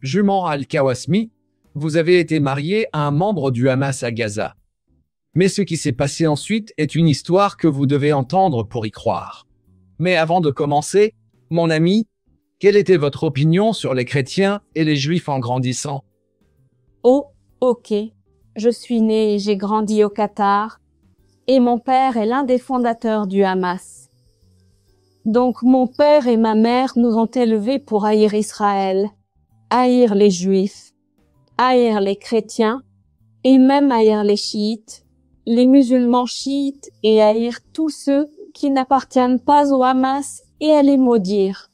Juman Al-Kawasmi, vous avez été marié à un membre du Hamas à Gaza. Mais ce qui s'est passé ensuite est une histoire que vous devez entendre pour y croire. Mais avant de commencer, mon ami, quelle était votre opinion sur les chrétiens et les juifs en grandissant? Oh, ok. Je suis née et j'ai grandi au Qatar, et mon père est l'un des fondateurs du Hamas. Donc mon père et ma mère nous ont élevés pour haïr Israël, haïr les juifs, haïr les chrétiens, et même haïr les chiites, les musulmans chiites, et haïr tous ceux qui n'appartiennent pas au Hamas et à les maudire.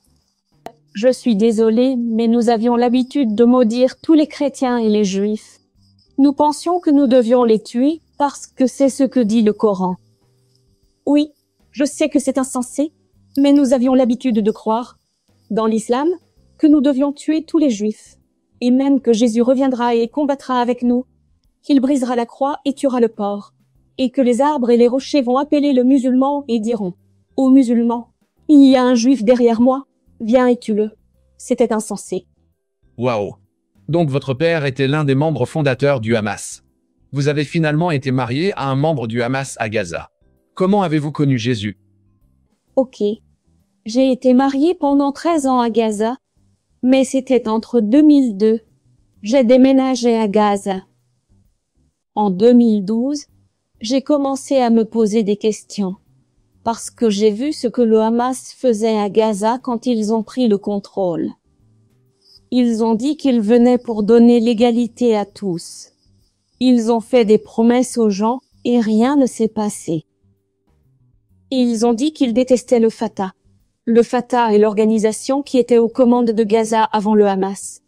Je suis désolée, mais nous avions l'habitude de maudire tous les chrétiens et les juifs. Nous pensions que nous devions les tuer parce que c'est ce que dit le Coran. Oui, je sais que c'est insensé, mais nous avions l'habitude de croire, dans l'islam, que nous devions tuer tous les juifs, et même que Jésus reviendra et combattra avec nous, qu'il brisera la croix et tuera le porc, et que les arbres et les rochers vont appeler le musulman et diront « Ô musulman, il y a un juif derrière moi, viens et tue-le. » C'était insensé. Waouh! Donc votre père était l'un des membres fondateurs du Hamas. Vous avez finalement été marié à un membre du Hamas à Gaza. Comment avez-vous connu Jésus? Ok. J'ai été mariée pendant 13 ans à Gaza, mais c'était entre 2002. J'ai déménagé à Gaza. En 2012, j'ai commencé à me poser des questions, parce que j'ai vu ce que le Hamas faisait à Gaza quand ils ont pris le contrôle. Ils ont dit qu'ils venaient pour donner l'égalité à tous. Ils ont fait des promesses aux gens et rien ne s'est passé. Ils ont dit qu'ils détestaient le Fatah. Le Fatah est l'organisation qui était aux commandes de Gaza avant le Hamas.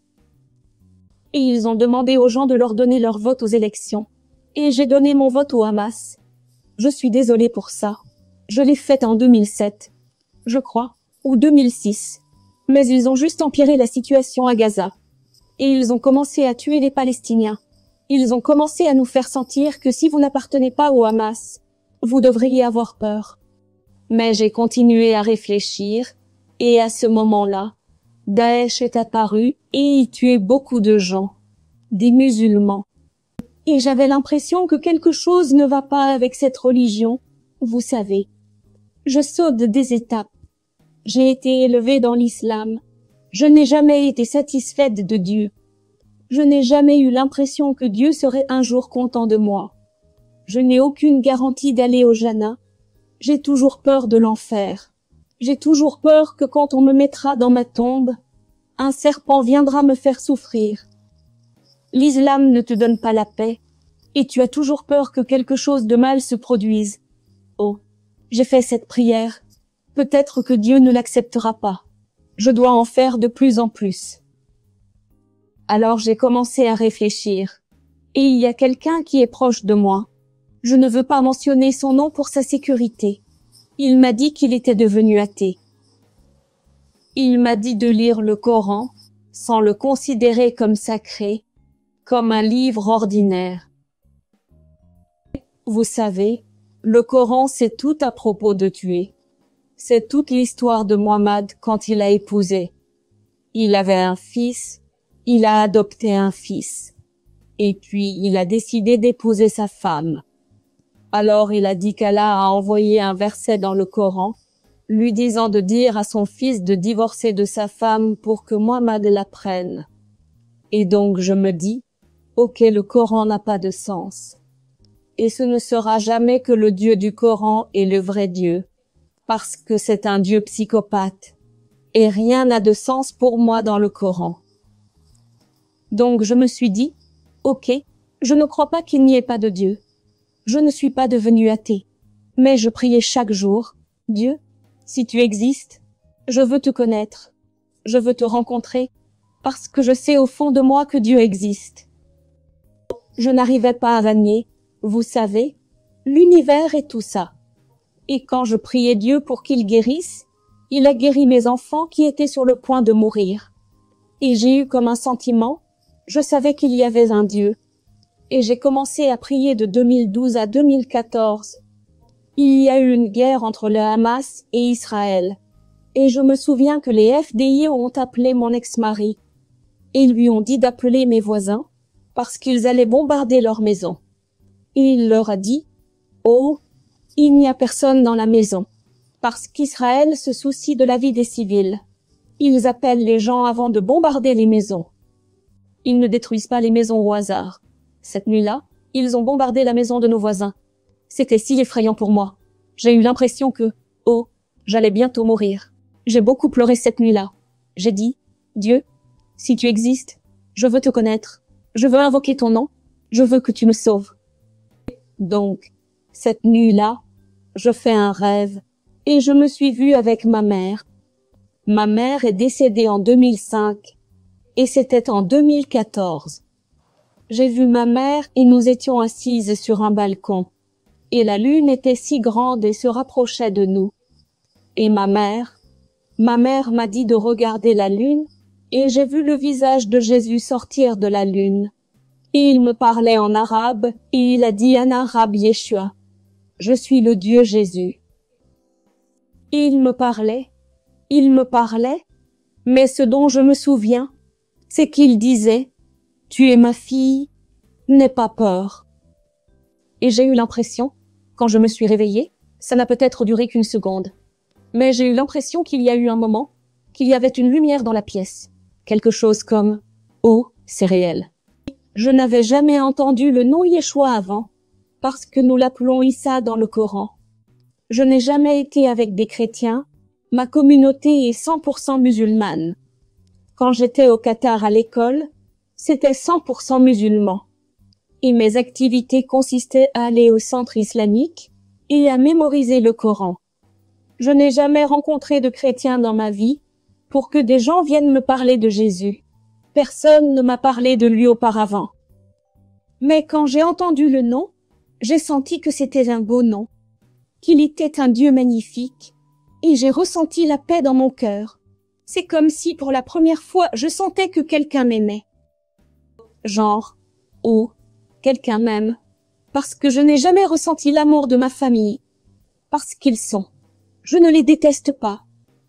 Et ils ont demandé aux gens de leur donner leur vote aux élections. Et j'ai donné mon vote au Hamas. Je suis désolée pour ça. Je l'ai fait en 2007, je crois, ou 2006. Mais ils ont juste empiré la situation à Gaza. Et ils ont commencé à tuer les Palestiniens. Ils ont commencé à nous faire sentir que si vous n'appartenez pas au Hamas, vous devriez avoir peur. Mais j'ai continué à réfléchir, et à ce moment-là, Daesh est apparu et y tuait beaucoup de gens, des musulmans. Et j'avais l'impression que quelque chose ne va pas avec cette religion, vous savez. Je saute des étapes. J'ai été élevée dans l'islam. Je n'ai jamais été satisfaite de Dieu. Je n'ai jamais eu l'impression que Dieu serait un jour content de moi. Je n'ai aucune garantie d'aller au Jannah. J'ai toujours peur de l'enfer. J'ai toujours peur que quand on me mettra dans ma tombe, un serpent viendra me faire souffrir. L'islam ne te donne pas la paix, et tu as toujours peur que quelque chose de mal se produise. Oh, j'ai fait cette prière. Peut-être que Dieu ne l'acceptera pas. Je dois en faire de plus en plus. Alors j'ai commencé à réfléchir. Et il y a quelqu'un qui est proche de moi. Je ne veux pas mentionner son nom pour sa sécurité. Il m'a dit qu'il était devenu athée. Il m'a dit de lire le Coran, sans le considérer comme sacré, comme un livre ordinaire. Vous savez, le Coran c'est tout à propos de tuer. C'est toute l'histoire de Mohammed quand il a épousé. Il avait un fils, il a adopté un fils. Et puis il a décidé d'épouser sa femme. Alors il a dit qu'Allah a envoyé un verset dans le Coran, lui disant de dire à son fils de divorcer de sa femme pour que Mohammed la prenne. Et donc je me dis, ok, le Coran n'a pas de sens. Et ce ne sera jamais que le Dieu du Coran est le vrai Dieu, parce que c'est un Dieu psychopathe. Et rien n'a de sens pour moi dans le Coran. Donc je me suis dit, ok, je ne crois pas qu'il n'y ait pas de Dieu. Je ne suis pas devenue athée, mais je priais chaque jour, Dieu, si tu existes, je veux te connaître, je veux te rencontrer, parce que je sais au fond de moi que Dieu existe. Je n'arrivais pas à renier, vous savez, l'univers et tout ça. Et quand je priais Dieu pour qu'il guérisse, il a guéri mes enfants qui étaient sur le point de mourir. Et j'ai eu comme un sentiment, je savais qu'il y avait un Dieu. Et j'ai commencé à prier de 2012 à 2014. Il y a eu une guerre entre le Hamas et Israël. Et je me souviens que les FDI ont appelé mon ex-mari. et ils lui ont dit d'appeler mes voisins parce qu'ils allaient bombarder leur maison. Et il leur a dit, « Oh, il n'y a personne dans la maison, parce qu'Israël se soucie de la vie des civils. Ils appellent les gens avant de bombarder les maisons. Ils ne détruisent pas les maisons au hasard. Cette nuit-là, ils ont bombardé la maison de nos voisins. C'était si effrayant pour moi. J'ai eu l'impression que, oh, j'allais bientôt mourir. J'ai beaucoup pleuré cette nuit-là. J'ai dit, Dieu, si tu existes, je veux te connaître. Je veux invoquer ton nom. Je veux que tu me sauves. » Donc, cette nuit-là, je fais un rêve et je me suis vue avec ma mère. Ma mère est décédée en 2005 et c'était en 2014. J'ai vu ma mère et nous étions assises sur un balcon et la lune était si grande et se rapprochait de nous. Et ma mère m'a dit de regarder la lune et j'ai vu le visage de Jésus sortir de la lune. Et il me parlait en arabe et il a dit en arabe Yeshua, « Je suis le Dieu Jésus. » Et il me parlait, mais ce dont je me souviens, c'est qu'il disait, « Tu es ma fille, n'aie pas peur. » Et j'ai eu l'impression, quand je me suis réveillée, ça n'a peut-être duré qu'une seconde, mais j'ai eu l'impression qu'il y a eu un moment, qu'il y avait une lumière dans la pièce, quelque chose comme « Oh, c'est réel. » Je n'avais jamais entendu le nom Yeshua avant, parce que nous l'appelons Issa dans le Coran. Je n'ai jamais été avec des chrétiens, ma communauté est 100% musulmane. Quand j'étais au Qatar à l'école, c'était 100% musulman. Et mes activités consistaient à aller au centre islamique et à mémoriser le Coran. Je n'ai jamais rencontré de chrétiens dans ma vie pour que des gens viennent me parler de Jésus. Personne ne m'a parlé de lui auparavant. Mais quand j'ai entendu le nom, j'ai senti que c'était un beau nom, qu'il était un Dieu magnifique, et j'ai ressenti la paix dans mon cœur. C'est comme si pour la première fois je sentais que quelqu'un m'aimait. Genre, oh, quelqu'un m'aime, parce que je n'ai jamais ressenti l'amour de ma famille, parce qu'ils sont. Je ne les déteste pas.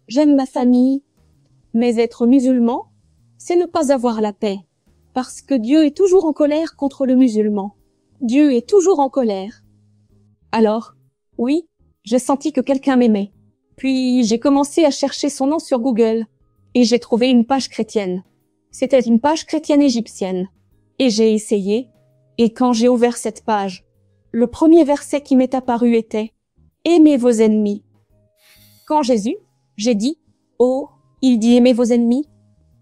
J'aime ma famille, mais être musulman, c'est ne pas avoir la paix, parce que Dieu est toujours en colère contre le musulman. Dieu est toujours en colère. Alors, oui, j'ai senti que quelqu'un m'aimait. Puis j'ai commencé à chercher son nom sur Google, et j'ai trouvé une page chrétienne. C'était une page chrétienne égyptienne. Et j'ai essayé, et quand j'ai ouvert cette page, le premier verset qui m'est apparu était « Aimez vos ennemis ». Quand j'ai dit « Oh, il dit aimez vos ennemis ».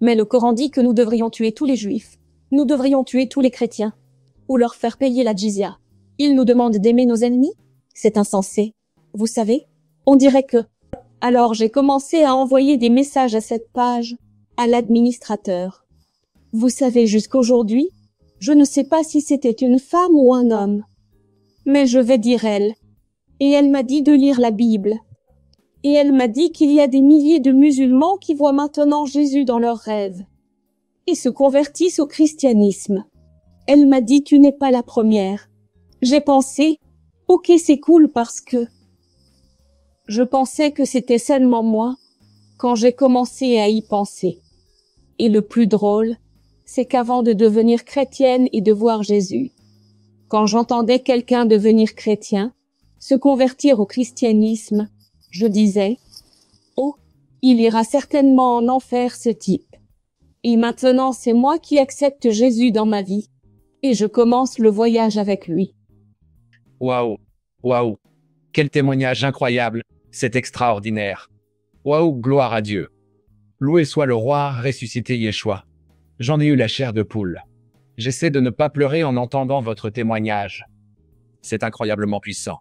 Mais le Coran dit que nous devrions tuer tous les juifs, nous devrions tuer tous les chrétiens, ou leur faire payer la jizya. Il nous demande d'aimer nos ennemis? C'est insensé. Vous savez, on dirait que... Alors j'ai commencé à envoyer des messages à cette page, à l'administrateur. Vous savez, jusqu'aujourd'hui, je ne sais pas si c'était une femme ou un homme. Mais je vais dire elle. Et elle m'a dit de lire la Bible. Et elle m'a dit qu'il y a des milliers de musulmans qui voient maintenant Jésus dans leurs rêves et se convertissent au christianisme. Elle m'a dit « Tu n'es pas la première ». J'ai pensé « Ok, c'est cool parce que… » Je pensais que c'était seulement moi quand j'ai commencé à y penser. Et le plus drôle, c'est qu'avant de devenir chrétienne et de voir Jésus, quand j'entendais quelqu'un devenir chrétien, se convertir au christianisme, je disais, « Oh, il ira certainement en enfer ce type. » Et maintenant c'est moi qui accepte Jésus dans ma vie. Et je commence le voyage avec lui. Waouh, waouh, quel témoignage incroyable, c'est extraordinaire. Waouh, gloire à Dieu. Loué soit le roi, ressuscité Yeshua. J'en ai eu la chair de poule. J'essaie de ne pas pleurer en entendant votre témoignage. C'est incroyablement puissant.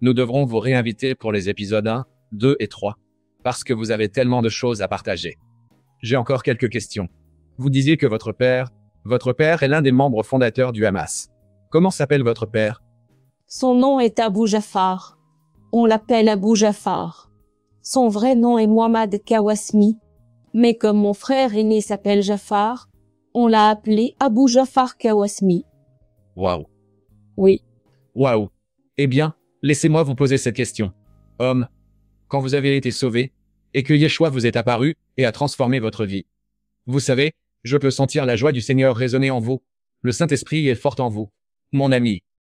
Nous devrons vous réinviter pour les épisodes 1, 2 et 3, parce que vous avez tellement de choses à partager. J'ai encore quelques questions. Vous disiez que votre père est l'un des membres fondateurs du Hamas. Comment s'appelle votre père? Son nom est Abou Jafar. On l'appelle Abou Jafar. Son vrai nom est Mohamed Kawasmi. Mais comme mon frère aîné s'appelle Jafar, on l'a appelé Abou Jafar Kawasmi. Waouh. Oui. Waouh. Eh bien, laissez-moi vous poser cette question. Homme, quand vous avez été sauvé, et que Yeshua vous est apparu et a transformé votre vie. Vous savez, Je peux sentir la joie du Seigneur résonner en vous. Le Saint-Esprit est fort en vous. Mon ami,